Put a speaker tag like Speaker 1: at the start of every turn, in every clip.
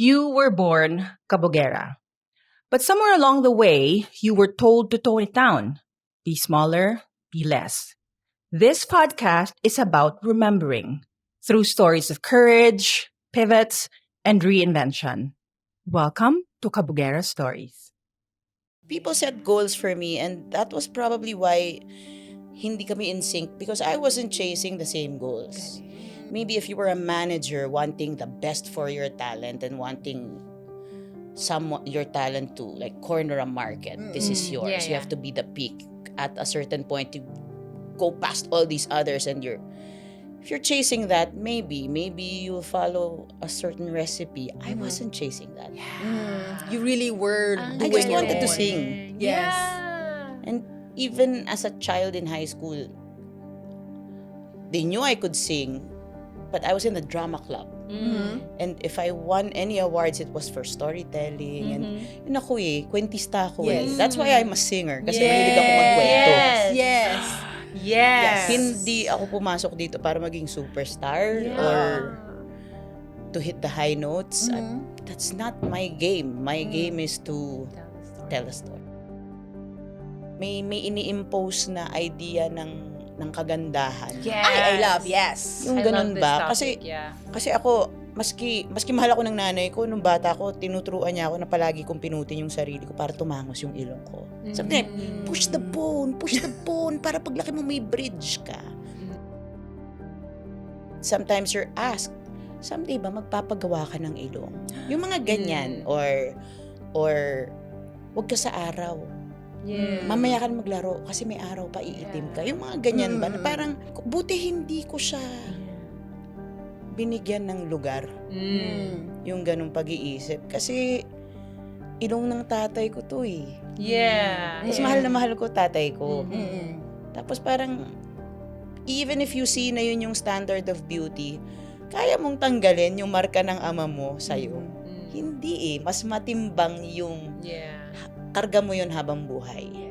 Speaker 1: You were born Cabogera. But somewhere along the way, you were told to tone it down. Be smaller, be less. This podcast is about remembering through stories of courage, pivots, and reinvention. Welcome to Cabogera Stories.
Speaker 2: People set goals for me, and that was probably why hindi kami in sync, because I wasn't chasing the same goals. Maybe if you were a manager wanting the best for your talent and wanting your talent to like corner a market, this is yours. You have to be the peak. At a certain point, you go past all these others, and if you're chasing that, maybe you'll follow a certain recipe. I wasn't chasing that.
Speaker 3: You really were
Speaker 2: I
Speaker 3: doing
Speaker 2: just
Speaker 3: your
Speaker 2: wanted to
Speaker 3: own.
Speaker 2: sing.
Speaker 3: Yes.
Speaker 2: And even as a child in high school, they knew I could sing, but I was in the drama club. And if I won any awards, it was for storytelling. And yun ako kwentista ako
Speaker 3: Yes.
Speaker 2: That's why I'm a singer. Kasi mahilig ako magkwento.
Speaker 3: Yes.
Speaker 4: Yes.
Speaker 2: Hindi ako pumasok dito para maging superstar or to hit the high notes. That's not my game. My game is to tell a story. May ini-impose na idea ng kagandahan.
Speaker 4: Yes.
Speaker 3: I love, yes.
Speaker 2: Yung
Speaker 4: I
Speaker 2: ganun
Speaker 4: love this
Speaker 2: ba?
Speaker 4: topic,
Speaker 2: Kasi ako, maski mahal ako ng nanay ko, nung bata ko, tinuturuan niya ako na palagi kong pinutin yung sarili ko para tumangos yung ilong ko. Sabi niya, push the bone, para paglaki mo may bridge ka. Sometimes you're asked, someday ba magpapagawa ka ng ilong? Yung mga ganyan, or wag ka sa araw. Mamaya ka na maglaro kasi may araw pa iitim ka. Yung mga ganyan ba? Na parang, buti hindi ko siya binigyan ng lugar. Yung ganung pag-iisip. Kasi, ilong ng tatay ko to
Speaker 4: Yeah.
Speaker 2: Mas mahal na mahal ko tatay ko.
Speaker 3: Mm-mm.
Speaker 2: Tapos parang, even if you see na yun yung standard of beauty, kaya mong tanggalin yung marka ng ama mo sa'yo. Hindi Mas matimbang yung
Speaker 4: Yeah.
Speaker 2: karga mo yun habang buhay.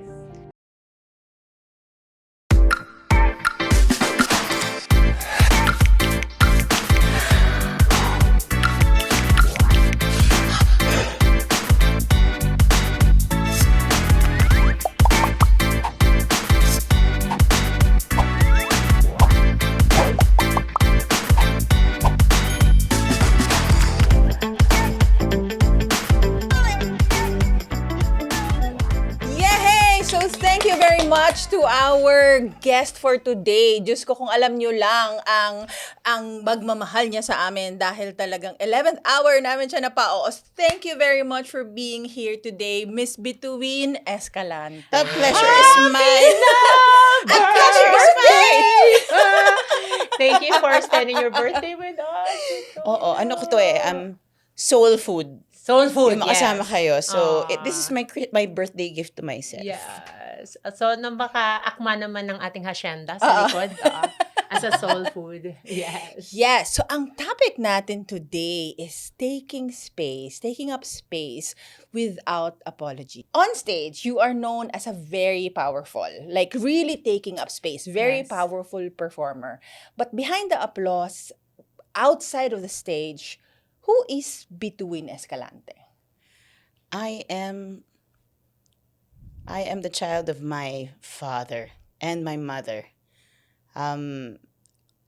Speaker 3: Yay! So thank you very much to our guest for today. Diyos ko, kung alam nyo lang ang magmamahal niya sa amin dahil talagang 11th hour namin siya napaos. Thank you very much for being here today, Miss Bituin Escalante.
Speaker 2: The pleasure is mine.
Speaker 3: The pleasure is mine!
Speaker 4: Thank you for spending your birthday with us.
Speaker 2: Oo, ano ko to soul food.
Speaker 4: Soul food,
Speaker 2: Yung makasama
Speaker 4: yes.
Speaker 2: kayo. So, this is my birthday gift to myself.
Speaker 4: Yes. So, nang baka akma naman ng ating hacienda sa likod. As a soul food. Yes.
Speaker 3: Yes. So, ang topic natin today is taking up space without apology. On stage, you are known as a very powerful, like really taking up space, very
Speaker 4: Yes.
Speaker 3: powerful performer. But behind the applause, outside of the stage, who is Bituin Escalante?
Speaker 2: I am the child of my father and my mother.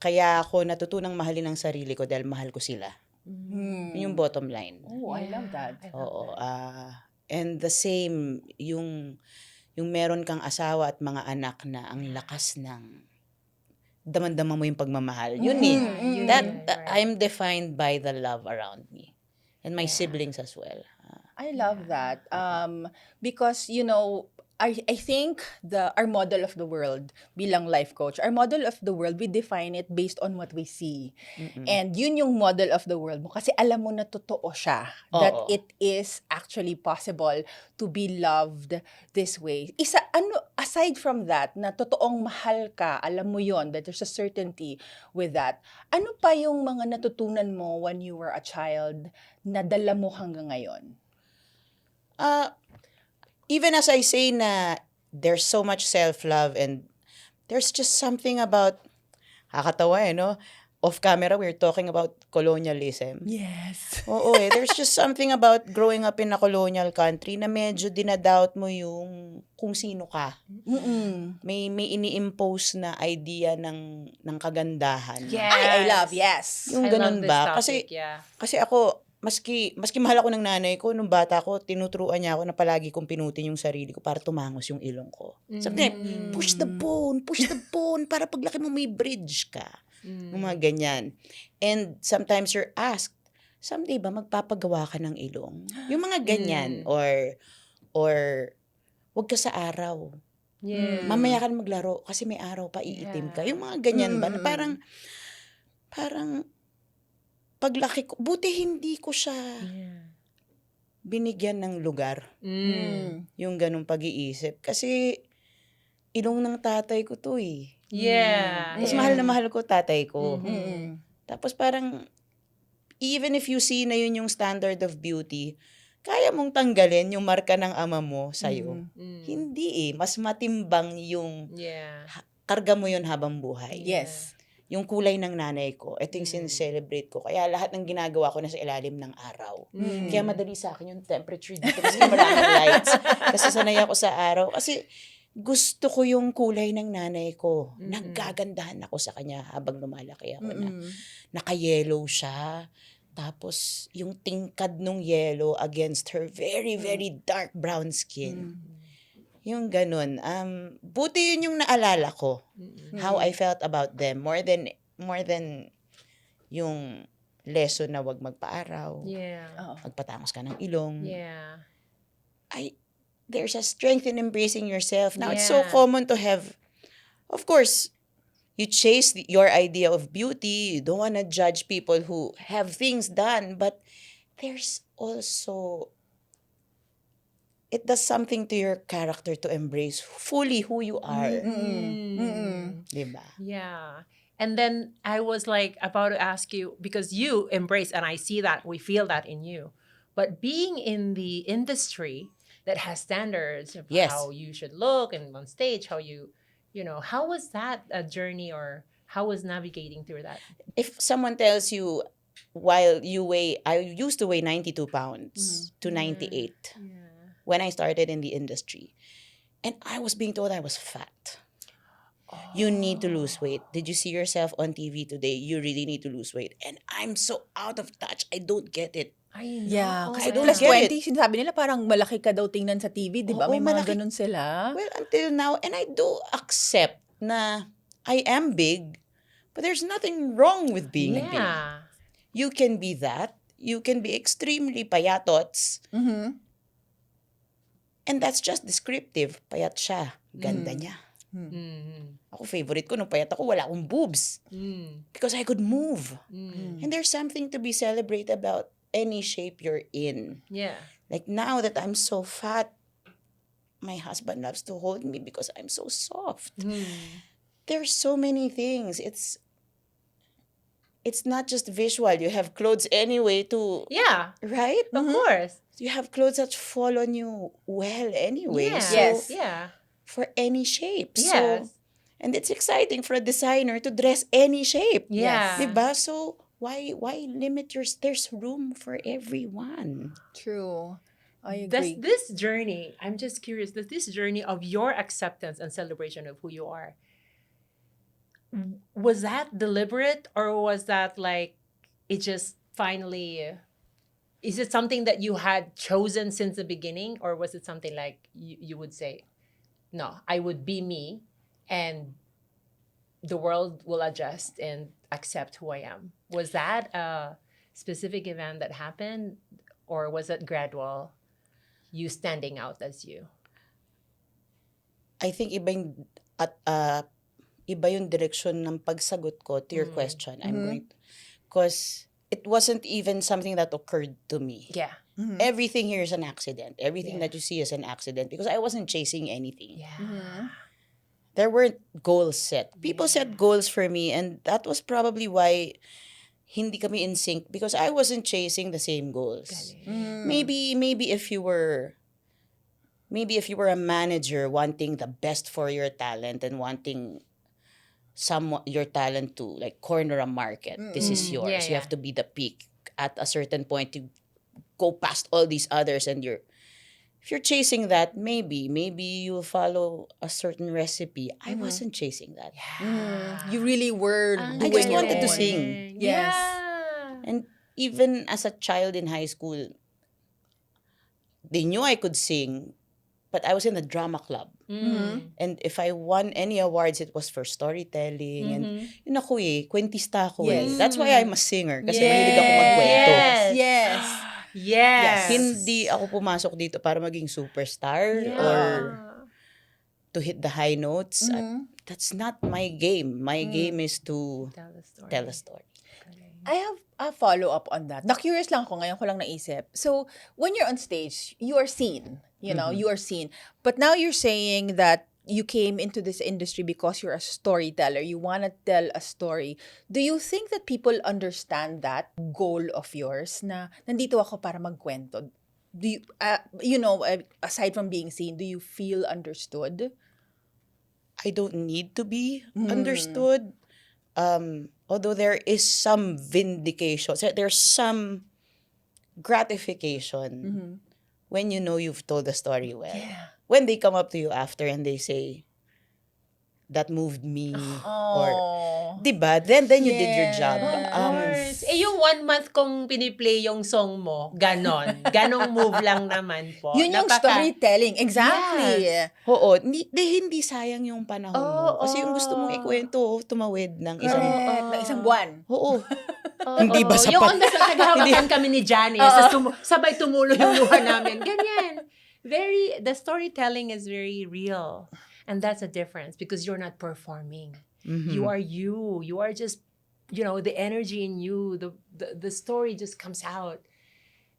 Speaker 2: Kaya ako natutunang mahalin ang sarili ko dahil mahal ko sila. Yun yung bottom line.
Speaker 3: Oh, I love that.
Speaker 2: Oo. And the same, yung meron kang asawa at mga anak na ang lakas ng damang-dama mo yung pagmamahal. Yun I'm defined by the love around me. And my siblings as well.
Speaker 3: I love that. Because, I think our model of the world bilang life coach, our model of the world, we define it based on what we see. And yun yung model of the world mo kasi alam mo na totoo siya. That
Speaker 2: Oo.
Speaker 3: it is actually possible to be loved this way. Aside from that, na totoong mahal ka, alam mo yon, that there's a certainty with that. Ano pa yung mga natutunan mo when you were a child na dala mo hanggang ngayon?
Speaker 2: Even as I say na there's so much self-love and there's just something about, kakatawa no? off camera, we're talking about colonialism.
Speaker 3: Yes.
Speaker 2: Oo there's just something about growing up in a colonial country na medyo dinadoubt mo yung kung sino ka.
Speaker 3: Mm-mm.
Speaker 2: May ini-impose na idea ng kagandahan.
Speaker 4: Yes.
Speaker 3: I love, yes.
Speaker 2: Yung
Speaker 4: I love
Speaker 2: ganun
Speaker 4: this
Speaker 2: ba?
Speaker 4: topic, yeah.
Speaker 2: Kasi ako, maski mahal ako ng nanay ko, nung bata ko, tinuturuan niya ako na palagi kong pinutin yung sarili ko para tumangos yung ilong ko. Sabi niya, push the bone, para paglaki mo may bridge ka. Yung mga ganyan. And sometimes you're asked, someday ba magpapagawa ka ng ilong? Yung mga ganyan. Or wag ka sa araw.
Speaker 4: Yeah.
Speaker 2: Mamaya ka na maglaro kasi may araw pa iitim ka. Yung mga ganyan ba? Na parang paglaki ko, buti hindi ko siya
Speaker 4: Yeah.
Speaker 2: binigyan ng lugar. Yung ganung pag-iisip. Kasi ilong ng tatay ko to eh.
Speaker 4: Yeah.
Speaker 2: Tapos
Speaker 4: yeah.
Speaker 2: mahal na mahal ko tatay ko.
Speaker 3: Mm-mm.
Speaker 2: Tapos parang, even if you see na yun yung standard of beauty, kaya mong tanggalin yung marka ng ama mo sa'yo.
Speaker 4: Mm.
Speaker 2: Hindi eh. Mas matimbang yung
Speaker 4: Yeah.
Speaker 2: karga mo yun habang buhay.
Speaker 3: Yes.
Speaker 2: Yung kulay ng nanay ko, ito yung sincelebrate ko. Kaya lahat ng ginagawa ko nasa ilalim ng araw.
Speaker 3: Mm.
Speaker 2: Kaya madali sa akin yung temperature dito kasi maraming lights. Kasi sanay ako sa araw. Kasi gusto ko yung kulay ng nanay ko. Naggagandahan ako sa kanya habang lumalaki ako na naka-yellow siya. Tapos yung tingkad nung yellow against her very, very dark brown skin. Yung ganun. Buti yun yung naalala ko. How I felt about them. More than yung lesson na wag magpaaraw.
Speaker 4: Yeah.
Speaker 2: Magpatangos ka ng ilong.
Speaker 4: Yeah.
Speaker 2: There's a strength in embracing yourself. Now, it's so
Speaker 4: Yeah.
Speaker 2: common to have, of course, you chase your idea of beauty. You don't want to judge people who have things done. But there's also, it does something to your character to embrace fully who you are. Diba?
Speaker 4: Yeah. And then I was like about to ask you, because you embrace, and I see that, we feel that in you. But being in the industry that has standards of
Speaker 2: Yes.
Speaker 4: how you should look and on stage, how how was that a journey, or how was navigating through that?
Speaker 2: If someone tells you, while you weigh, I used to weigh 92 pounds to 98
Speaker 4: Yeah.
Speaker 2: when I started in the industry. And I was being told I was fat. You need to lose weight. Did you see yourself on TV today? You really need to lose weight. And I'm so out of touch. I don't get it.
Speaker 4: I know.
Speaker 3: Yeah. Kasi
Speaker 2: I don't
Speaker 3: plus
Speaker 2: get
Speaker 3: 20, sinasabi nila parang malaki ka daw tingnan sa TV, di ba?
Speaker 2: Oo,
Speaker 3: May mga
Speaker 2: malaki.
Speaker 3: ganun sila.
Speaker 2: Well, until now, and I do accept na I am big, but there's nothing wrong with being big.
Speaker 4: Yeah.
Speaker 2: You can be that. You can be extremely payatots. And that's just descriptive. Payat siya. Ganda niya. Ako, favorite ko, nung payat ako, wala akong boobs. Because I could move. And there's something to be celebrated about any shape you're in.
Speaker 4: Yeah.
Speaker 2: Like now that I'm so fat, my husband loves to hold me because I'm so soft. There's so many things. It's not just visual. You have clothes anyway to,
Speaker 4: Yeah.
Speaker 2: right?
Speaker 4: Of course.
Speaker 2: You have clothes that fall on you well anyway.
Speaker 4: Yeah.
Speaker 2: So,
Speaker 3: Yes.
Speaker 4: Yeah.
Speaker 2: for any shape.
Speaker 4: Yes.
Speaker 2: So, and it's exciting for a designer to dress any shape.
Speaker 4: Yeah.
Speaker 2: Diba? So, why limit there's room for everyone.
Speaker 3: True. I
Speaker 4: Does
Speaker 3: agree.
Speaker 4: this journey, I'm just curious, does this journey of your acceptance and celebration of who you are, was that deliberate, or was that like, it just finally, is it something that you had chosen since the beginning, or was it something like you would say, no, I would be me and the world will adjust and accept who I am? Was that a specific event that happened, or was it gradual, you standing out as you?
Speaker 2: I think iba yung direction ng pagsagot ko to your question. I'm going to, because it wasn't even something that occurred to me.
Speaker 4: Yeah.
Speaker 2: Everything here is an accident. Everything that you see is an accident because I wasn't chasing anything.
Speaker 4: Yeah.
Speaker 2: There weren't goals set. People set goals for me, and that was probably why hindi kami in sync because I wasn't chasing the same goals. Maybe if you were a manager wanting the best for your talent and wanting your talent to like corner a market. This is yours.
Speaker 4: Yeah,
Speaker 2: You have to be the peak. At a certain point, you go past all these others, and if you're chasing that, maybe you'll follow a certain recipe. I wasn't chasing that.
Speaker 3: You really were
Speaker 4: Ang
Speaker 3: doing
Speaker 2: I just
Speaker 3: your
Speaker 2: wanted to
Speaker 3: own.
Speaker 2: sing.
Speaker 3: Yes.
Speaker 4: Yeah.
Speaker 2: And even as a child in high school, they knew I could sing, but I was in the drama club.
Speaker 4: Mm.
Speaker 2: And if I won any awards, it was for storytelling. And yun ako kwentista ako
Speaker 3: Yes.
Speaker 2: That's why I'm a singer. Kasi
Speaker 4: Yes.
Speaker 2: mahilig ako magkwento.
Speaker 4: Yes.
Speaker 3: Yes.
Speaker 4: Yes.
Speaker 2: Hindi ako pumasok dito para maging superstar
Speaker 4: Yeah.
Speaker 2: or to hit the high notes.
Speaker 3: Mhm.
Speaker 2: That's not my game. My game is to
Speaker 4: Tell the story.
Speaker 2: tell a story.
Speaker 3: I have a follow-up on that. Na-curious lang ako, ngayon ko lang naisip. So, when you're on stage, you are seen. You know, you are seen. But now you're saying that you came into this industry because you're a storyteller. You want to tell a story. Do you think that people understand that goal of yours na nandito ako para magkwento? Do you, aside from being seen, do you feel understood?
Speaker 2: I don't need to be understood. Although there is some vindication, there's some gratification when you know you've told the story well.
Speaker 3: Yeah.
Speaker 2: When they come up to you after and they say, that moved me, or,
Speaker 3: Oh.
Speaker 2: diba? Then you did your job.
Speaker 3: Yes.
Speaker 4: Of course. Yung 1 month kong piniplay yung song mo, ganon. Ganong move lang naman po.
Speaker 3: Yun yung storytelling. Exactly.
Speaker 2: Oo, hindi sayang yung panahon mo.
Speaker 4: Oo.
Speaker 2: Kasi yung gusto mong ikwento, tumawid ng isang...
Speaker 3: Correct. Na isang buwan.
Speaker 2: Oo. Hindi ba sapat?
Speaker 4: Yung on the naghahawakan kami ni Janice, sabay tumulo yung luha namin. Ganyan. The storytelling is very real. And that's a difference because you're not performing. You are you. You are just, the energy in you, the story just comes out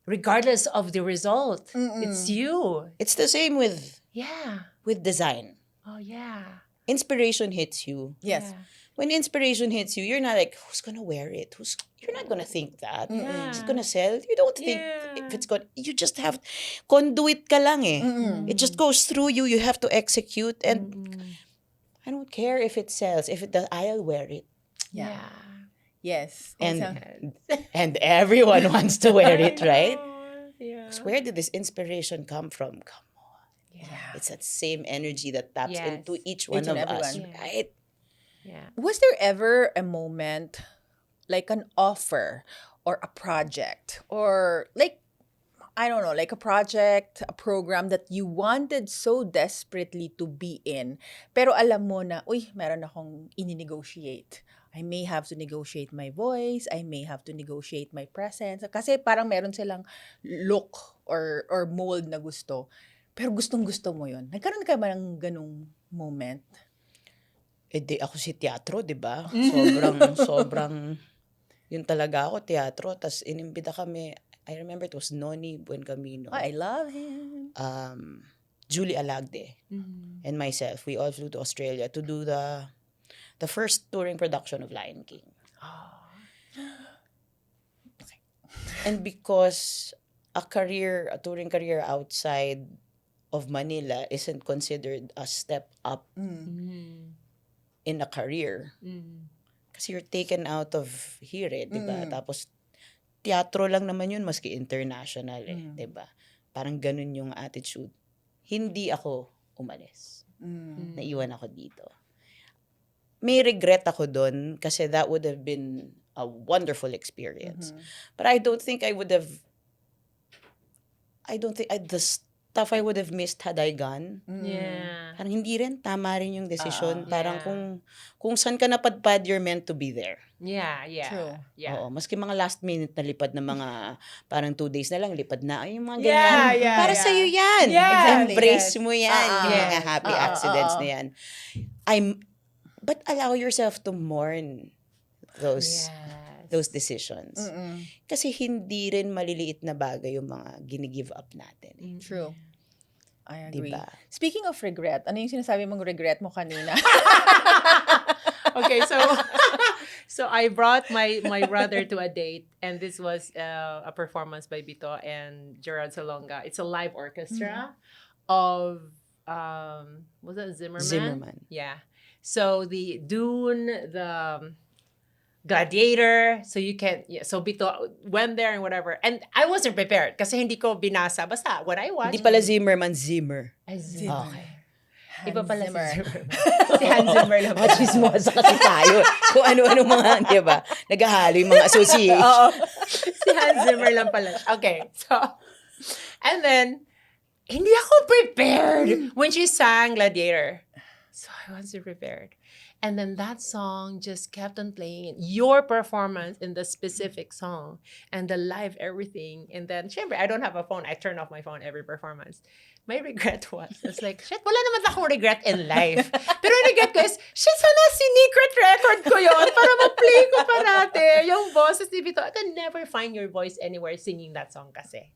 Speaker 4: regardless of the result. It's you.
Speaker 2: It's the same with
Speaker 4: Yeah.
Speaker 2: design.
Speaker 4: Oh, yeah.
Speaker 2: Inspiration hits you.
Speaker 3: Yes.
Speaker 4: Yeah.
Speaker 2: When inspiration hits you, you're not like, who's gonna wear it? You're not gonna think that.
Speaker 4: Yeah.
Speaker 2: Is it gonna sell? You don't think
Speaker 4: Yeah.
Speaker 2: if it's gonna. You just have conduit ka lang eh. It just goes through you. You have to execute, and I don't care if it sells. If it does, I'll wear it.
Speaker 3: Yeah. Yes.
Speaker 2: And and everyone wants to wear it, right?
Speaker 4: Yeah.
Speaker 2: So where did this inspiration come from? Come on.
Speaker 3: Yeah.
Speaker 2: It's that same energy that taps
Speaker 4: Yes.
Speaker 2: into each one
Speaker 3: and
Speaker 2: of us,
Speaker 3: everyone.
Speaker 2: right?
Speaker 4: Yeah.
Speaker 3: Was there ever a moment, like an offer or a project, or like, I don't know, like a project, a program that you wanted so desperately to be in, pero alam mo na, uy, meron akong ini-negotiate. I may have to negotiate my voice, I may have to negotiate my presence. Kasi parang meron silang look or mold na gusto. Pero gustong-gusto mo yun. Nagkaroon ka ba ng ganung moment?
Speaker 2: Di ako si teatro, di ba? Sobrang, yun talaga ako, teatro. Tapos inimbita kami, I remember it was Noni Buencamino,
Speaker 3: I love him.
Speaker 2: Julie Alagde, and myself. We all flew to Australia to do the first touring production of Lion King. And because a touring career outside of Manila isn't considered a step up in a career. Kasi you're taken out of here di ba? Tapos, teatro lang naman yun, maski international di ba? Parang ganun yung attitude. Hindi ako umalis. Naiwan ako dito. May regret ako doon kasi that would have been a wonderful experience. But I don't think the stuff I would have missed had I gone.
Speaker 4: Yeah.
Speaker 2: Parang hindi rin, tama rin yung desisyon. Parang
Speaker 4: Yeah.
Speaker 2: kung saan ka napadpad, you're meant to be there.
Speaker 4: Yeah, yeah.
Speaker 3: True.
Speaker 4: Yeah.
Speaker 2: Oo, maski mga last minute na lipad na mga, parang 2 days na lang, lipad na, ay, yung mga
Speaker 4: Yeah,
Speaker 2: ganyan.
Speaker 4: yeah,
Speaker 2: Para
Speaker 4: yeah.
Speaker 2: sa'yo yan.
Speaker 4: Yeah.
Speaker 3: Exactly,
Speaker 2: Embrace
Speaker 3: yes.
Speaker 2: mo yan, yung
Speaker 4: Yes.
Speaker 2: mga happy accidents na yan. But allow yourself to mourn those decisions. Kasi hindi rin maliliit na bagay yung mga gini-give up natin.
Speaker 3: True. I agree.
Speaker 2: Diba?
Speaker 3: Speaking of regret, ano yung sinasabi mong regret mo kanina?
Speaker 4: Okay, so I brought my brother to a date, and this was a performance by Bito and Gerard Salonga. It's a live orchestra of was that Zimmerman?
Speaker 2: Zimmerman.
Speaker 4: Yeah. So the Dune, the Gladiator, so you can, so Bito went there and whatever. And I wasn't prepared kasi hindi ko binasa. Basta, what I watched.
Speaker 2: Hindi pala Zimmerman, Zimmer.
Speaker 4: Ay,
Speaker 3: Zimmer.
Speaker 4: Okay.
Speaker 3: Hans
Speaker 4: Iba pala
Speaker 3: Zimmer.
Speaker 4: si Zimmer. Si Hans Zimmer lang.
Speaker 2: Machismosa kasi tayo. Kung ano-ano mga, di ba? Naghahalo yung mga association.
Speaker 3: Oo.
Speaker 4: Si Hans Zimmer lang pala. Okay, so, and then, hindi ako prepared when she sang Gladiator. So I wasn't prepared. And then that song just kept on playing. Your performance in the specific song and the live everything. And then, syempre, I don't have a phone. I turn off my phone every performance. My regret was, it's like, shit, wala naman akong regret in life. Pero ang regret ko is, shit, sana sinicret record ko yon para ma-play ko parate. Yung boses ni Vito, I can never find your voice anywhere singing that song kasi.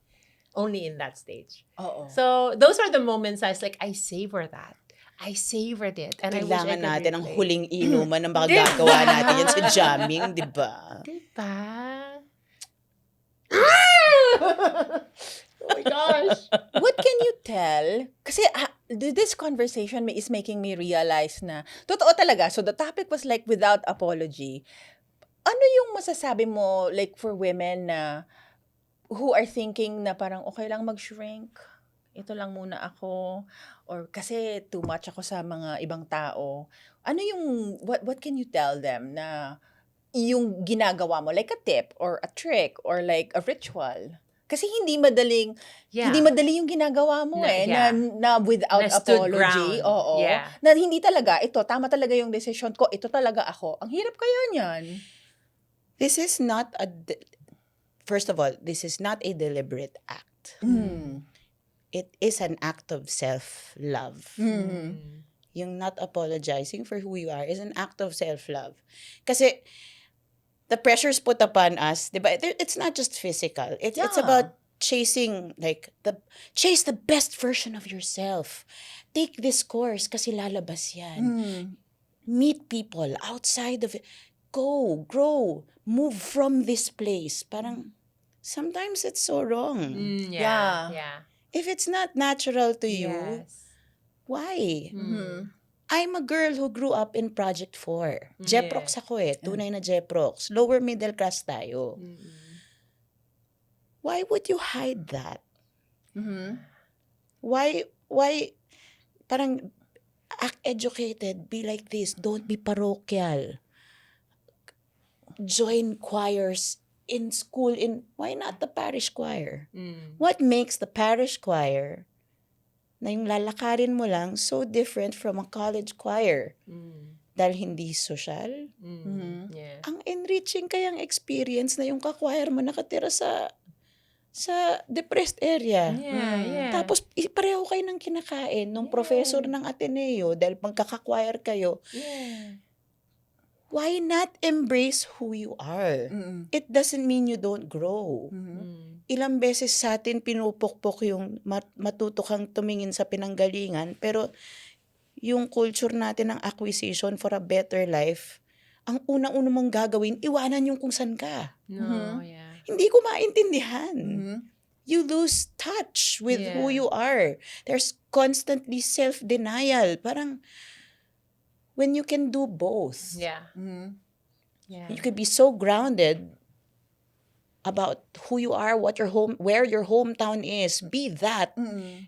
Speaker 4: Only in that stage.
Speaker 3: Oo.
Speaker 4: So, those are the moments I was like, I savor that. I savored it. And I wish I
Speaker 2: Kailangan
Speaker 4: could
Speaker 2: natin ang
Speaker 4: replay.
Speaker 2: huling inuman ng baka gagawa natin yan sa jamming, di ba?
Speaker 4: Diba? Oh my gosh.
Speaker 3: What can you tell? Kasi this conversation is making me realize na, totoo talaga, so the topic was like without apology. Ano yung masasabi mo like for women na who are thinking na parang okay lang mag-shrink? Ito lang muna ako. Or kasi too much ako sa mga ibang tao. Ano yung, what can you tell them na yung ginagawa mo? Like a tip or a trick or like a ritual? Kasi hindi madaling,
Speaker 4: Yeah.
Speaker 3: hindi madali yung ginagawa mo
Speaker 4: Na- yeah.
Speaker 3: na without
Speaker 4: Na stood
Speaker 3: apology.
Speaker 4: ground.
Speaker 3: Oo.
Speaker 4: Yeah.
Speaker 3: Na hindi talaga, ito, tama talaga yung decision ko, ito talaga ako. Ang hirap kaya niyan.
Speaker 2: This is not first of all, this is not a deliberate act. It is an act of self-love. Yung not apologizing for who you are is an act of self-love. Kasi the pressures put upon us, diba? It's not just physical. It's
Speaker 3: Yeah.
Speaker 2: about chasing, chase the best version of yourself. Take this course kasi lalabas yan. Meet people outside of it. Go, grow, move from this place. Parang, sometimes it's so wrong.
Speaker 3: Yeah.
Speaker 4: Yeah.
Speaker 2: If it's not natural to you,
Speaker 4: Yes.
Speaker 2: why?
Speaker 3: Mm-hmm.
Speaker 2: I'm a girl who grew up in Project 4.
Speaker 4: Yeah.
Speaker 2: Jeprox ako eh. Tunay na Jeprox. Lower middle class tayo. Why would you hide that? Why, parang, act educated, be like this, don't be parochial. Join choirs in school, why not the parish choir? What makes the parish choir na yung lalakarin mo lang so different from a college choir? Dahil hindi social?
Speaker 4: Yeah.
Speaker 2: Ang enriching kayang experience na yung ka-choir mo nakatira sa depressed area.
Speaker 4: Yeah, yeah.
Speaker 2: Tapos pareho kayo ng kinakain nung professor ng Ateneo dahil magkaka-choir kayo.
Speaker 4: Yeah.
Speaker 2: Why not embrace who you are? It doesn't mean you don't grow. Ilang beses sa atin pinupukpok yung matuto kang tumingin sa pinanggalingan, pero yung culture natin ng acquisition for a better life, ang unang-una mong gagawin, iwanan yung kung saan ka.
Speaker 4: No, yeah.
Speaker 2: Hindi ko maintindihan. You lose touch with
Speaker 4: Yeah.
Speaker 2: who you are. There's constantly self-denial. Parang, when you can do both.
Speaker 4: Yeah. Yeah.
Speaker 2: You could be so grounded about who you are, where your hometown is. Be that.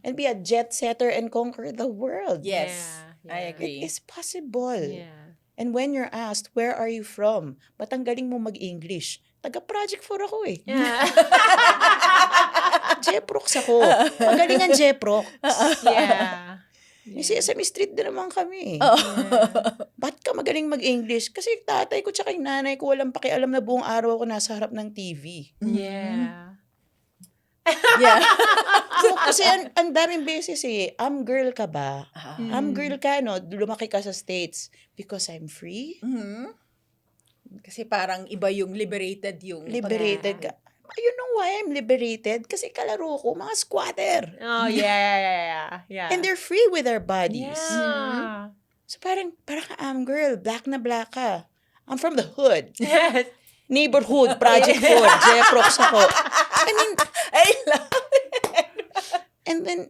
Speaker 2: And be a jet setter and conquer the world.
Speaker 3: Yes,
Speaker 4: Yeah,
Speaker 3: I
Speaker 4: yeah.
Speaker 3: agree.
Speaker 2: It is possible.
Speaker 4: Yeah.
Speaker 2: And when you're asked, where are you from? Ba't ang galing mo mag-English? Taga-Project 4 ako eh.
Speaker 4: Yeah.
Speaker 2: Jeprox ako. Magaling ang Jeprox.
Speaker 4: Yeah.
Speaker 2: May Sesame Street din naman kami. Ba't ka magaling mag-English? Kasi tatay ko tsaka yung nanay ko walang pakialam na buong araw ako nasa harap ng TV.
Speaker 4: Yeah.
Speaker 3: Yeah.
Speaker 2: Kasi ang daming beses eh, girl ka ba? Girl ka, no? Lumaki ka sa States. Because I'm free?
Speaker 3: Kasi parang iba yung liberated yung...
Speaker 2: Liberated ka. You know why I'm liberated? Kasi kalaro ko, mga squatter.
Speaker 4: Oh, yeah. Yeah.
Speaker 2: And they're free with their bodies.
Speaker 4: Yeah.
Speaker 2: So parang girl, black na black ka. I'm from the hood.
Speaker 4: Yes.
Speaker 2: Neighborhood, Project 4, Jeprox ako. I mean,
Speaker 3: I love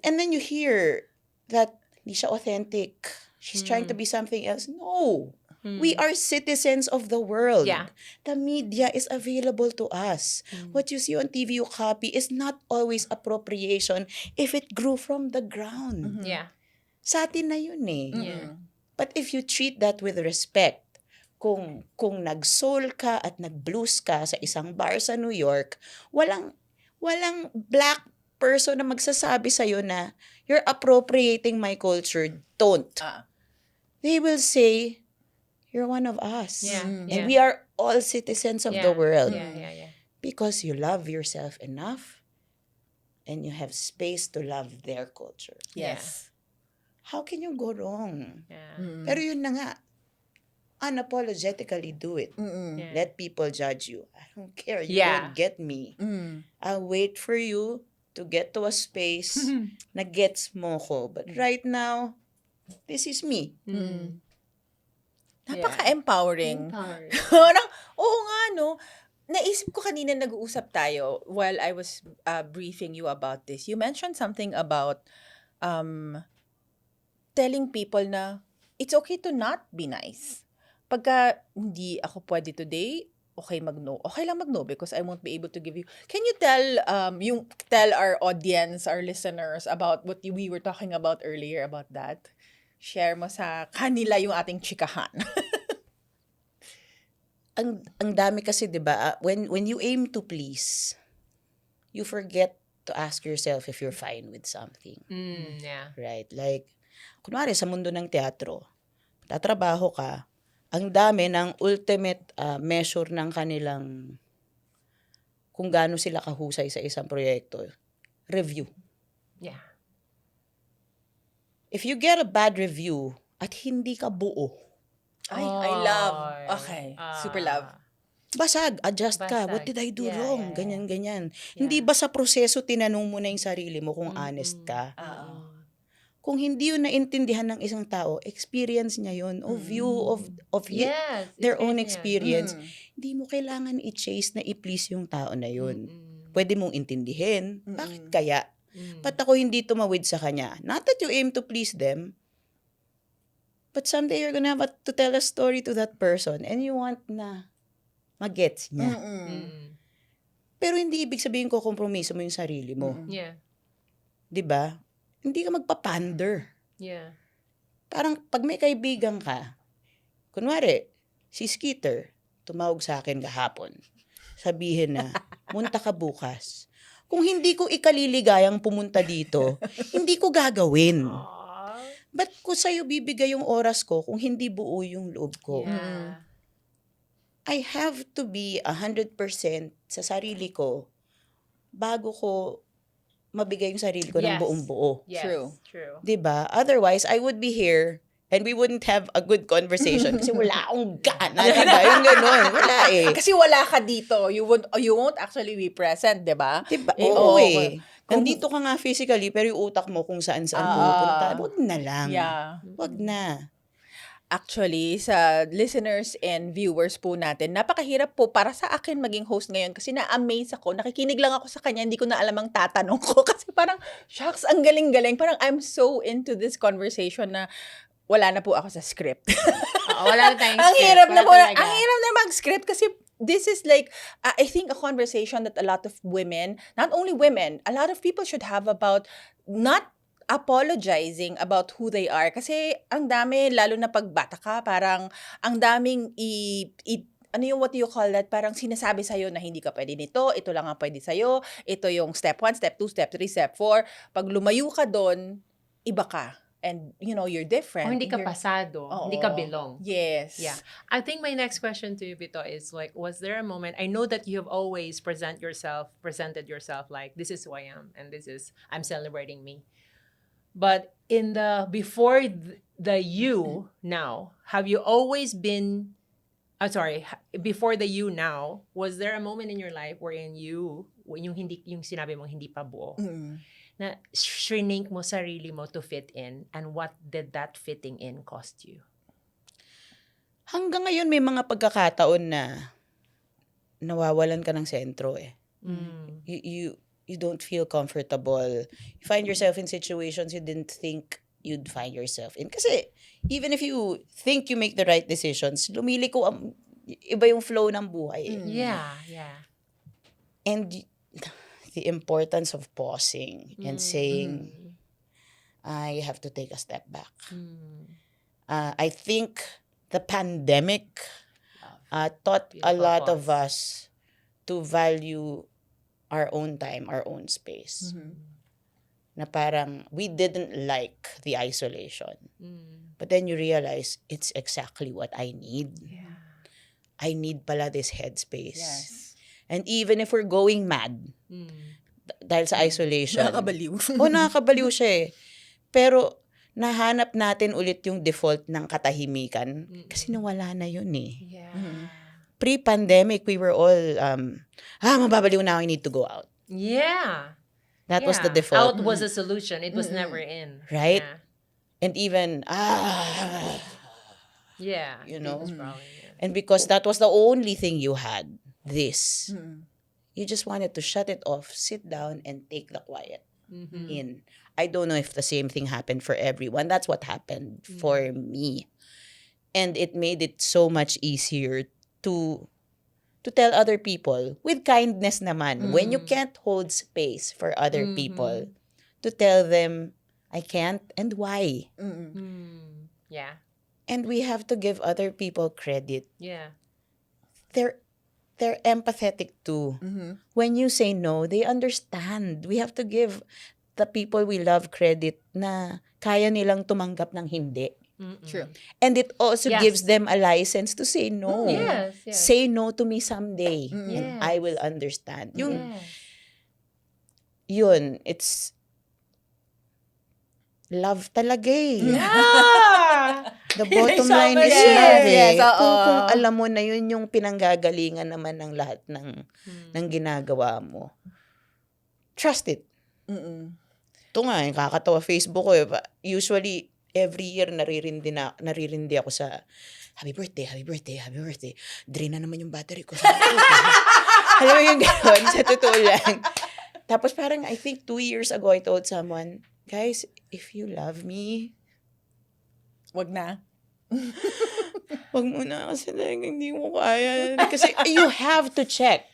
Speaker 2: and then you hear that hindi siya authentic. She's trying to be something else. No. We are citizens of the world.
Speaker 4: Yeah.
Speaker 2: The media is available to us. What you see on TV, you copy, is not always appropriation if it grew from the ground.
Speaker 4: Yeah.
Speaker 2: Sa atin na yun eh.
Speaker 4: Yeah.
Speaker 2: But if you treat that with respect, kung nag-soul ka at nag-blues ka sa isang bar sa New York, walang black person na magsasabi sa'yo na you're appropriating my culture. Don't. They will say, you're one of us.
Speaker 4: Yeah.
Speaker 2: And we are all citizens of the world.
Speaker 4: Yeah.
Speaker 2: Because you love yourself enough and you have space to love their culture.
Speaker 3: Yes.
Speaker 2: How can you go wrong?
Speaker 4: Yeah.
Speaker 2: Pero yun na nga, unapologetically do it.
Speaker 4: Yeah.
Speaker 2: Let people judge you. I don't care. You
Speaker 4: Yeah.
Speaker 2: don't get me. I'll wait for you to get to a space na gets mo ko. But right now, this is me.
Speaker 3: Napaka-empowering.
Speaker 4: Empowering.
Speaker 3: Parang, oo nga, no? Naisip ko kanina nag-uusap tayo while I was briefing you about this. You mentioned something about telling people na it's okay to not be nice. Pagka hindi ako pwede today, okay mag-no. Okay lang mag-no because I won't be able to give you. Can you tell our audience, our listeners about what we were talking about earlier about that? Share mo sa kanila yung ating chikahan.
Speaker 2: Ang dami kasi, 'di ba? When you aim to please, you forget to ask yourself if you're fine with something.
Speaker 4: Yeah.
Speaker 2: Right? Like, kunwari sa mundo ng teatro, tatrabaho ka, ang dami ng ultimate measure ng kanilang kung gaano sila kahusay sa isang proyekto. Review.
Speaker 4: Yeah.
Speaker 2: If you get a bad review at hindi ka buo,
Speaker 3: I love. Okay. Super love.
Speaker 2: basag, adjust ka.
Speaker 4: Basag.
Speaker 2: What did I do
Speaker 4: Yeah,
Speaker 2: wrong?
Speaker 4: yeah, yeah.
Speaker 2: Ganyan.
Speaker 4: Yeah.
Speaker 2: Hindi ba sa proseso tinanong mo na yung sarili mo kung honest ka? Kung hindi yun naintindihan ng isang tao, experience niya yun, of view of
Speaker 4: Yes.
Speaker 2: their own
Speaker 4: experience.
Speaker 2: experience. Hindi mo kailangan i-chase na i-please yung tao na yun. Pwede mong intindihin. Bakit kaya? Ba't ako hindi tumawid sa kanya? Not that you aim to please them, but someday you're gonna have to tell a story to that person and you want na magets niya. Pero hindi ibig sabihin ko kompromiso mo yung sarili mo.
Speaker 4: Yeah.
Speaker 2: 'Di ba? Hindi ka magpapander.
Speaker 4: Yeah.
Speaker 2: Parang pag may kaibigan ka, kunwari, si Skeeter, tumawag sa akin kahapon. Sabihin na, munta ka bukas. Kung hindi ko ikaliligayang pumunta dito, hindi ko gagawin. Ba't ko sa'yo bibigay yung oras ko kung hindi buo yung loob ko?
Speaker 4: Yeah.
Speaker 2: I have to be 100% sa sarili ko bago ko mabigay yung sarili ko ng
Speaker 4: Yes.
Speaker 2: buong buo.
Speaker 4: Yes. True.
Speaker 2: 'Di ba? Otherwise, I would be here and we wouldn't have a good conversation kasi wala akong gana. Diba? Yung ganun. Wala eh.
Speaker 3: Kasi wala ka dito. You won't actually be present, di ba?
Speaker 2: Diba?
Speaker 3: Eh,
Speaker 2: Oo
Speaker 3: oo.
Speaker 2: eh. Nandito ka nga physically, pero yung utak mo kung saan-saan pupunta. Wag na lang.
Speaker 3: Yeah.
Speaker 2: Wag na.
Speaker 3: Actually, sa listeners and viewers po natin, napakahirap po para sa akin maging host ngayon kasi na-amaze ako. Nakikinig lang ako sa kanya, hindi ko na alam ang tatanong ko kasi parang, shucks, ang galing-galing. Parang I'm so into this conversation na wala na po ako sa script.
Speaker 4: Wala na tayong
Speaker 3: Ang
Speaker 4: script.
Speaker 3: hirap na
Speaker 4: Wala
Speaker 3: po.
Speaker 4: talaga.
Speaker 3: Ang hirap na mag-script kasi this is like, I think a conversation that a lot of women, not only women, a lot of people should have about not apologizing about who they are. Kasi ang dami, lalo na pag bata ka, parang ang daming ano yung what do you call that? Parang sinasabi sa'yo na hindi ka pwede nito, ito lang ang pwede sa'yo, ito yung step 1, step 2, step 3, step 4. Pag lumayo ka doon, iba ka. And, you know, you're different.
Speaker 4: O hindi ka
Speaker 3: You're-
Speaker 4: pasado.
Speaker 3: Oo.
Speaker 4: Hindi ka belong.
Speaker 3: Yes.
Speaker 4: Yeah. I think my next question to you, Vito, is like, was there a moment, I know that you have always presented yourself like, this is who I am, and I'm celebrating me. But before the you now, have you always been, before the you now, was there a moment in your life wherein yung sinabi mong hindi pa buo, na shrink mo sarili mo to fit in, and what did that fitting in cost you?
Speaker 2: Hanggang ngayon may mga pagkakataon na nawawalan ka ng sentro eh. You don't feel comfortable. You find yourself in situations you didn't think you'd find yourself in. Kasi, even if you think you make the right decisions, lumiliko iba yung flow ng buhay. Eh.
Speaker 4: Yeah.
Speaker 2: And the importance of pausing and saying, I have to take a step back. I think the pandemic taught a
Speaker 4: Beautiful
Speaker 2: lot of
Speaker 4: pause.
Speaker 2: us to value our own time, our own space. Na parang we didn't like the isolation. But then you realize it's exactly what I need. I need pala this headspace.
Speaker 3: Yes.
Speaker 2: And even if we're going mad, dahil sa isolation.
Speaker 3: Nakakabaliw.
Speaker 2: Nakakabaliw siya eh. Pero nahanap natin ulit yung default ng katahimikan kasi nawala na yun eh.
Speaker 4: Yeah.
Speaker 2: Pre-pandemic, we were all, mababaliw na ako, I need to go out.
Speaker 4: Yeah.
Speaker 2: That was the
Speaker 4: Yeah.
Speaker 2: default.
Speaker 4: Out was a solution. It was never in.
Speaker 2: Right?
Speaker 4: Yeah.
Speaker 2: And even,
Speaker 4: Yeah.
Speaker 2: You know?
Speaker 4: It was probably,
Speaker 2: and because that was the only thing you had, this, you just wanted to shut it off, sit down, and take the quiet in. I don't know if the same thing happened for everyone. That's what happened for me. And it made it so much easier to tell other people, with kindness naman, when you can't hold space for other people, to tell them, I can't, and why.
Speaker 4: Yeah.
Speaker 2: And we have to give other people credit.
Speaker 4: Yeah.
Speaker 2: They're empathetic too. When you say no, they understand. We have to give the people we love credit na kaya nilang tumanggap ng hindi.
Speaker 3: True.
Speaker 2: And it also
Speaker 4: Yes.
Speaker 2: gives them a license to say no.
Speaker 4: Yes.
Speaker 2: Say no to me someday and
Speaker 4: Yes.
Speaker 2: I will understand.
Speaker 4: Yes.
Speaker 2: Yun, it's love talaga eh.
Speaker 4: Yeah.
Speaker 2: The bottom line is
Speaker 3: Yes,
Speaker 2: love eh.
Speaker 3: yes, oo.
Speaker 2: Kung alam mo na yun yung pinanggagalingan naman ng lahat ng ginagawa mo. Trust it. Ito nga, kakatawa Facebook ko eh. Usually, every year naririndi ako sa happy birthday. Drain na naman yung battery ko. Alam mo yung gano'n, sa totoo lang. Tapos parang, I think 2 years ago, I told someone, guys, if you love me,
Speaker 3: Wag na.
Speaker 2: wag mo na kasi hindi mo kaya. Kasi you have to check.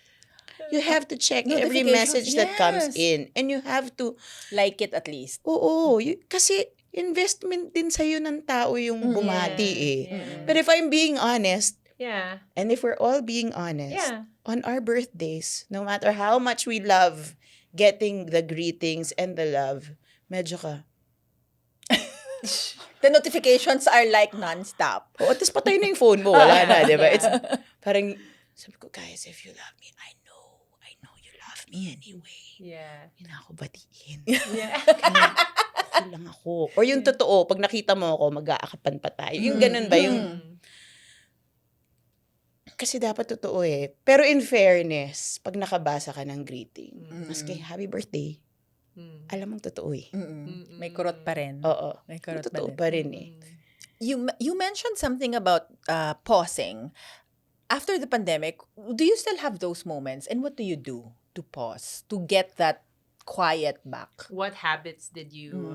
Speaker 2: You have to check every
Speaker 3: Notifications,
Speaker 2: message that comes
Speaker 3: yes.
Speaker 2: in. And you have to,
Speaker 3: Like it at least.
Speaker 2: oo, kasi investment din sa'yo ng tao yung bumati eh.
Speaker 4: Yeah.
Speaker 2: But if I'm being honest,
Speaker 4: Yeah.
Speaker 2: and if we're all being honest,
Speaker 4: Yeah.
Speaker 2: on our birthdays, no matter how much we love getting the greetings and the love, medyo ka,
Speaker 3: The notifications are like non-stop.
Speaker 2: oo, tapos patay na yung phone mo, wala na, di ba? It's parang, sabi ko, guys, if you love me, I know you love me anyway.
Speaker 4: Yeah.
Speaker 2: Hindi na ako batiin.
Speaker 4: Yeah.
Speaker 2: Okay lang ako. Or yung totoo, pag nakita mo ako, mag-aakapan pa tayo. Yung ganun ba? Yung, kasi dapat totoo eh. Pero in fairness, pag nakabasa ka ng greeting, maski happy birthday, alam mong totoo eh.
Speaker 3: May kurot pa rin.
Speaker 2: Oo.
Speaker 3: May kurot
Speaker 2: Totoo
Speaker 3: pa rin.
Speaker 2: pa rin eh.
Speaker 3: You mentioned something about pausing. After the pandemic, do you still have those moments? And what do you do to pause? To get that quiet back?
Speaker 4: What habits did you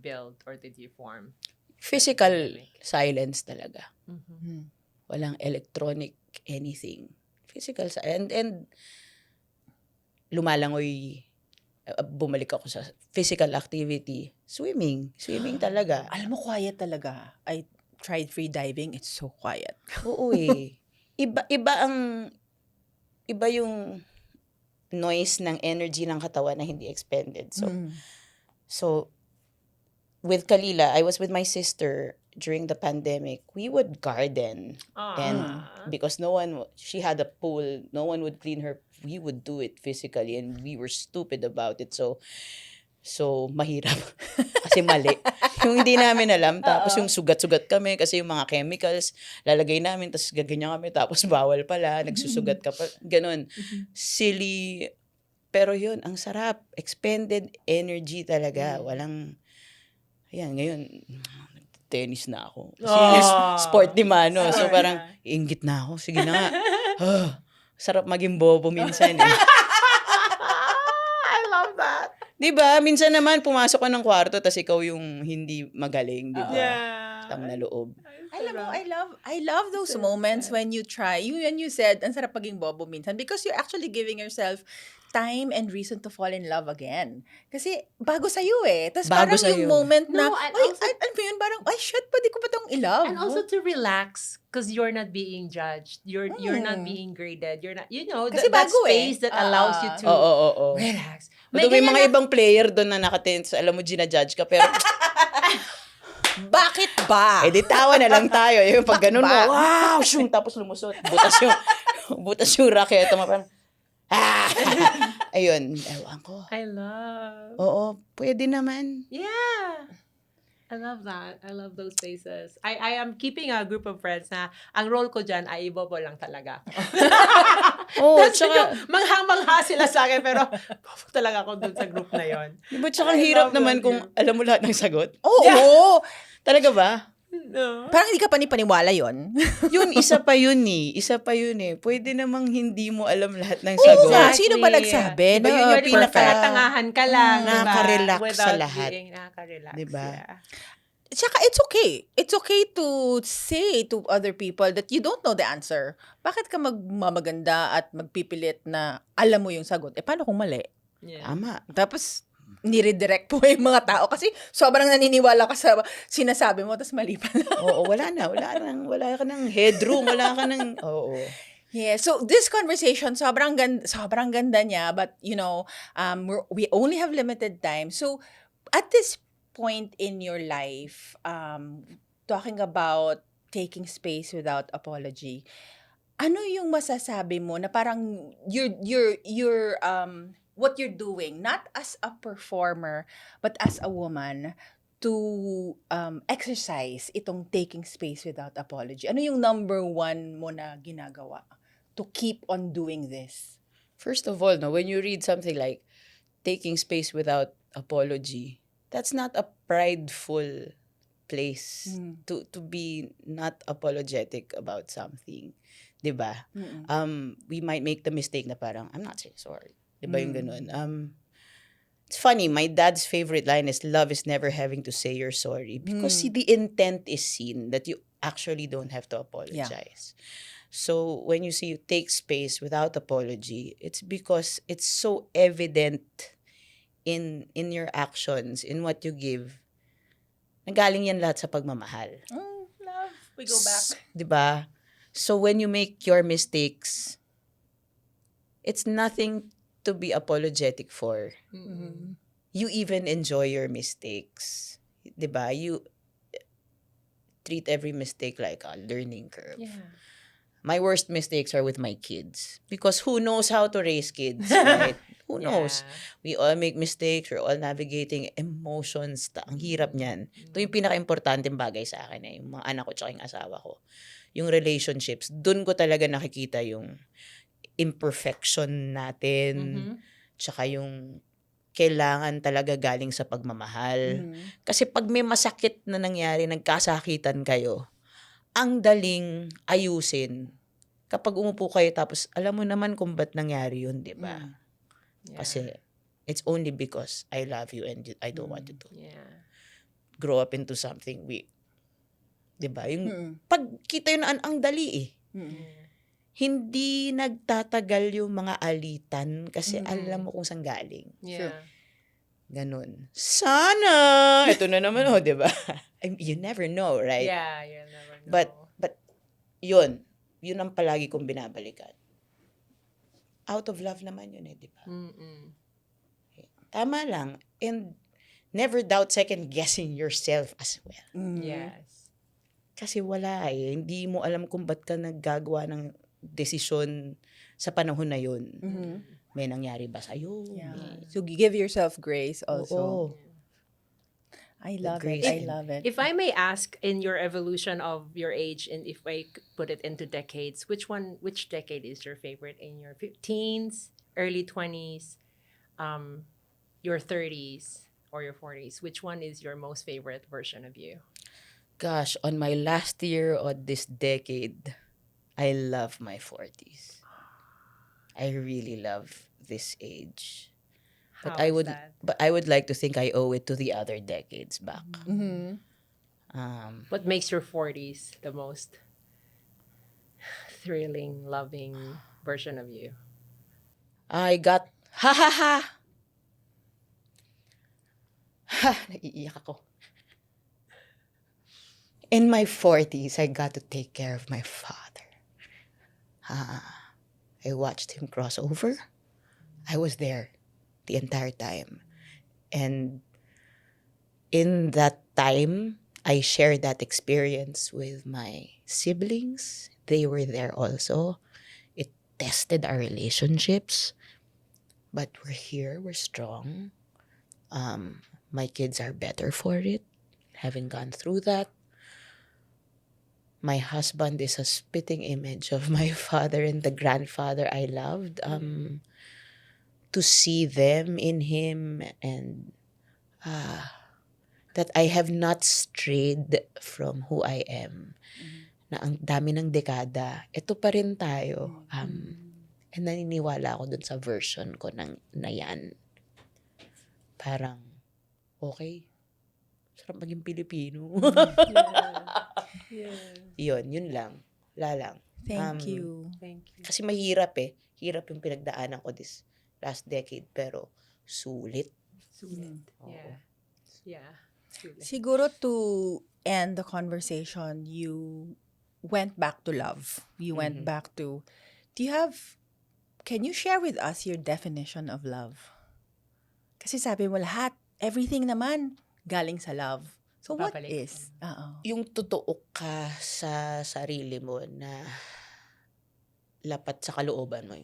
Speaker 4: build or did you form?
Speaker 2: Physical silence talaga. Walang electronic anything. Physical silence. And lumalangoy, bumalik ako sa physical activity. Swimming talaga.
Speaker 3: Alam mo, quiet talaga. I tried free diving. It's so quiet.
Speaker 2: Oo eh. Iba yung noise ng energy ng katawan na hindi expended. So with Kalila, I was with my sister during the pandemic. We would garden. And because she had a pool, no one would clean her. We would do it physically and we were stupid about it. So mahirap. Kasi mali. Yung hindi namin alam. Tapos yung sugat-sugat kami kasi yung mga chemicals, lalagay namin, tapos gaganyan kami, tapos bawal pala, nagsusugat ka pa. Ganon. Silly. Pero yun, ang sarap. Expended energy talaga. Walang, ayan, ngayon, tennis na ako. Kasi sport di mano. So parang, inggit na ako. Sige na nga. Sarap maging bobo minsan eh.
Speaker 4: I love that.
Speaker 2: Di ba? Minsan naman, pumasok ka ng kwarto, tas ikaw yung hindi magaling, di ba?
Speaker 4: Yeah.
Speaker 2: Ang naloob.
Speaker 3: Alam mo, I love those moments when you try. When you said, ang sarap paging bobo minsan because you're actually giving yourself time and reason to fall in love again. Kasi bago sa'yo eh. Tapos
Speaker 2: Bago
Speaker 3: parang
Speaker 2: sa'yo.
Speaker 3: yung moment na,
Speaker 4: No, and
Speaker 3: ay,
Speaker 4: also-
Speaker 3: ano ba yun? Parang, ay, shit, pwede ko ba itong i-love?
Speaker 4: And also to relax because you're not being judged. You're not
Speaker 3: Mm.
Speaker 4: being graded. You're not, you know,
Speaker 3: Kasi
Speaker 4: that
Speaker 3: bago
Speaker 4: space that allows you to
Speaker 2: Oo.
Speaker 4: relax.
Speaker 2: Although may
Speaker 4: ganyan
Speaker 2: mga ibang player doon na nakatense, alam mo, ginajudge ka, pero
Speaker 3: Bakit ba?
Speaker 2: di tawa na lang tayo. Yung pag ganun mo,
Speaker 3: Bakit ba?
Speaker 2: wow, shung, tapos lumusot. Butas yung racket. Parang, ah! Ayun, ewan ko.
Speaker 4: I love.
Speaker 2: Oo, pwede naman.
Speaker 4: Yeah. I love that. I love those spaces. I am keeping a group of friends na ang role ko dyan ay ibobo lang talaga.
Speaker 2: Oo,
Speaker 4: That's
Speaker 2: tsaka,
Speaker 4: yung manghang-mangha sila sa akin pero bobo talaga ako dun sa group na yon.
Speaker 2: diba, tsaka ang
Speaker 4: I
Speaker 2: hirap
Speaker 4: love
Speaker 2: naman
Speaker 4: that
Speaker 2: kung
Speaker 4: group.
Speaker 2: alam mo lahat ng sagot.
Speaker 3: Oo.
Speaker 2: Talaga ba?
Speaker 4: No.
Speaker 3: Parang hindi ka panipaniwala yon.
Speaker 2: Isa pa yun eh. Pwede namang hindi mo alam lahat ng
Speaker 3: Oo
Speaker 2: sagot.
Speaker 3: nga. Sino ba nagsabi?
Speaker 2: Diba,
Speaker 3: na
Speaker 2: yun yung pinaka-
Speaker 4: Pinakatangahan ka lang. diba?
Speaker 2: Nakaka-relax sa
Speaker 4: Without
Speaker 2: lahat.
Speaker 4: being nakaka-relax.
Speaker 2: Diba?
Speaker 4: Yeah.
Speaker 3: Tsaka it's okay. It's okay to say to other people that you don't know the answer. Bakit ka magmamaganda at magpipilit na alam mo yung sagot? Paano kung mali?
Speaker 4: Yeah.
Speaker 2: Tama.
Speaker 3: Tapos, niredirect po yung mga tao kasi sobrang naniniwala ka sa sinasabi mo tapos mali pala.
Speaker 2: Oo, wala ka ng headroom, wala ka ng, oo.
Speaker 3: Yeah, so this conversation sobrang ganda niya, but you know, we only have limited time. So at this point in your life, talking about taking space without apology, ano yung masasabi mo na parang you're what you're doing, not as a performer, but as a woman, to exercise itong taking space without apology? Ano yung number one mo na ginagawa to keep on doing this?
Speaker 2: First of all, no, when you read something like taking space without apology, that's not a prideful place to be not apologetic about something. 'Di ba? We might make the mistake na parang I'm not saying sorry. 'Di ba yung ganun? It's funny, my dad's favorite line is love is never having to say you're sorry because the intent is seen that you actually don't have to apologize. So when you see you take space without apology, it's because it's so evident in your actions, in what you give. Nagaling yan lahat sa pagmamahal.
Speaker 3: Love, we go back.
Speaker 2: 'Di ba? So when you make your mistakes, it's nothing to be apologetic for. You even enjoy your mistakes. 'Di ba? You treat every mistake like a learning curve.
Speaker 4: Yeah.
Speaker 2: My worst mistakes are with my kids because who knows how to raise kids, right? Who knows? We all make mistakes. We're all navigating emotions. Ang hirap niyan. Ito yung pinaka-importanteng bagay sa akin, yung mga anak ko tsaka yung asawa ko. Yung relationships, dun ko talaga nakikita yung imperfection natin, tsaka yung kailangan talaga galing sa pagmamahal. Kasi pag may masakit na nangyari, nagkasakitan kayo, ang daling ayusin kapag umupo kayo tapos alam mo naman kung ba't nangyari yun, di ba? Kasi it's only because I love you and I don't want you to grow up into something we, di ba? Yung pagkita yun, ang dali eh. Hindi nagtatagal yung mga alitan kasi alam mo kung saan galing.
Speaker 4: Yeah.
Speaker 2: Ganun. Sana! Ito na naman, di ba? You never know, right?
Speaker 4: Yeah, you'll never know.
Speaker 2: But yun ang palagi kong binabalikan. Out of love naman yun di ba? Tama lang. And never doubt second guessing yourself as well.
Speaker 4: Yes.
Speaker 2: Kasi wala hindi mo alam kung ba't ka naggagawa ng desisyon sa panahon na yun. May nangyari ba sa'yo? May-
Speaker 3: So give yourself grace also.
Speaker 2: Oo.
Speaker 3: I love
Speaker 2: grace
Speaker 3: it. I
Speaker 2: in-
Speaker 3: love it.
Speaker 4: If I may ask, in your evolution of your age, and if I could put it into decades, which decade is your favorite in your teens, early 20s, your 30s, or your 40s? Which one is your most favorite version of you?
Speaker 2: Gosh, on my last year of this decade, I love my 40s. I really love this age. But
Speaker 4: How
Speaker 2: I
Speaker 4: is
Speaker 2: would
Speaker 4: that?
Speaker 2: but I would like to think I owe it to the other decades back.
Speaker 3: Mhm.
Speaker 4: What makes your 40s the most thrilling, loving version of you?
Speaker 2: I got ha ha ha. Ha, naiiyak ako. In my 40s, I got to take care of my father. I watched him cross over. I was there the entire time. And in that time, I shared that experience with my siblings. They were there also. It tested our relationships. But we're here, we're strong. My kids are better for it, having gone through that. My husband is a spitting image of my father and the grandfather I loved. To see them in him and that I have not strayed from who I am. Na ang dami ng dekada, ito pa rin tayo. And naniniwala ako dun sa version ko na yan. Parang, okay, sarap maging Pilipino. Yun lang. Wala lang.
Speaker 3: Thank you.
Speaker 4: Thank you.
Speaker 2: Kasi mahirap eh. Hirap yung pinagdaanan ko this last decade, pero sulit.
Speaker 4: Sulit.
Speaker 2: Oo.
Speaker 4: Yeah. Yeah. Sulit.
Speaker 3: Siguro to end the conversation, you went back to love. You went back to, can you share with us your definition of love? Kasi sabi mo lahat, everything naman galing sa love. So what
Speaker 4: Babalik.
Speaker 3: is?
Speaker 2: Yung totoo ka sa sarili mo na lapat sa kalooban mo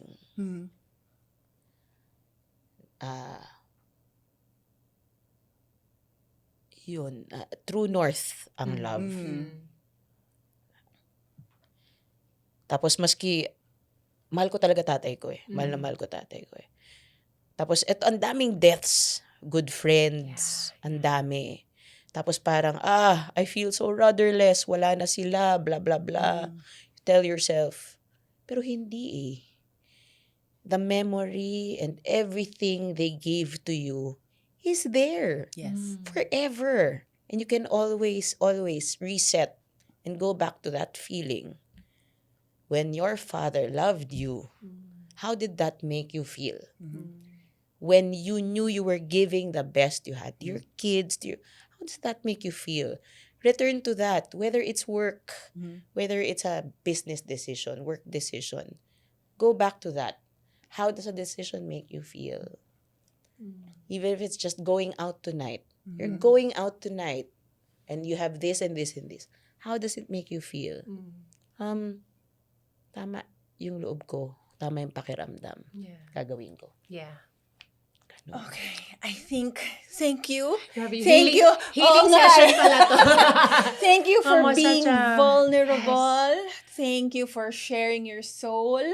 Speaker 2: yung true north ang love. Tapos maski mahal ko talaga tatay ko eh. Mahal na mahal ko tatay ko eh. Tapos eto ang daming deaths, good friends, ang dami. Tapos parang I feel so rudderless, wala na sila, blah blah blah. Tell yourself. Pero hindi eh. The memory and everything they gave to you is there.
Speaker 3: Yes.
Speaker 2: Forever. And you can always reset and go back to that feeling. When your father loved you, how did that make you feel? When you knew you were giving the best you had to your kids, how does that make you feel? Return to that, whether it's work, whether it's a business decision, work decision. Go back to that. How does a decision make you feel? Even if it's just going out tonight. You're going out tonight and you have this and this and this. How does it make you feel? Tama yung loob ko. Tama yung pakiramdam.
Speaker 4: Yeah.
Speaker 2: Gagawin ko.
Speaker 4: Yeah.
Speaker 3: Okay. I think, thank you.
Speaker 4: Grabe,
Speaker 3: Thank you.
Speaker 4: Healing
Speaker 3: Oo nga.
Speaker 4: session pala to.
Speaker 3: Thank you for
Speaker 4: Almost
Speaker 3: being
Speaker 4: such a-
Speaker 3: vulnerable. Thank you for sharing your soul.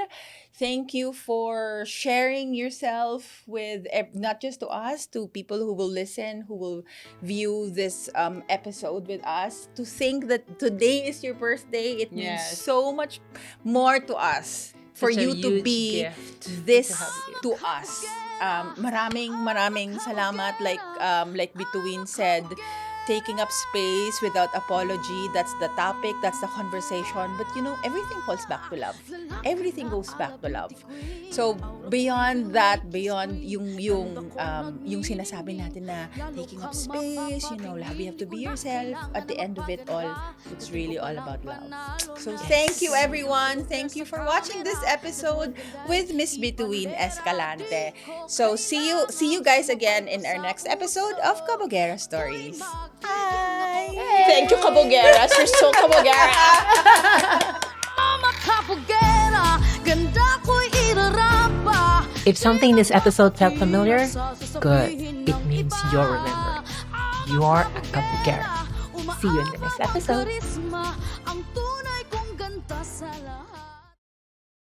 Speaker 3: Thank you for sharing yourself with not just to us, to people who will listen, who will view this episode with us. To think that today is your birthday, it means
Speaker 4: Yes.
Speaker 3: so much more to us. For
Speaker 4: Such a
Speaker 3: you to
Speaker 4: huge
Speaker 3: be
Speaker 4: gift
Speaker 3: this
Speaker 4: to have you.
Speaker 3: to us. Maraming salamat. Like Bituin said, taking up space without apology. That's the topic. That's the conversation. But everything falls back to love. Everything goes back to love. So beyond that, beyond yung sinasabi natin na taking up space, you have to be yourself. At the end of it all, it's really all about love. So thank you, everyone. Thank you for watching this episode with Miss Bituin Escalante. So see you guys again in our next episode of Kabogera Stories. Hi!
Speaker 2: Thank you, Kabogeras. You're so Kabogera.
Speaker 5: Mama Kapugera, ganda ko'y irarapa.
Speaker 4: If something in this episode felt familiar, good. It means you're remembered. You are a Kabugera. See you in the next episode.
Speaker 5: Ang tunay kong ganda sa lahat.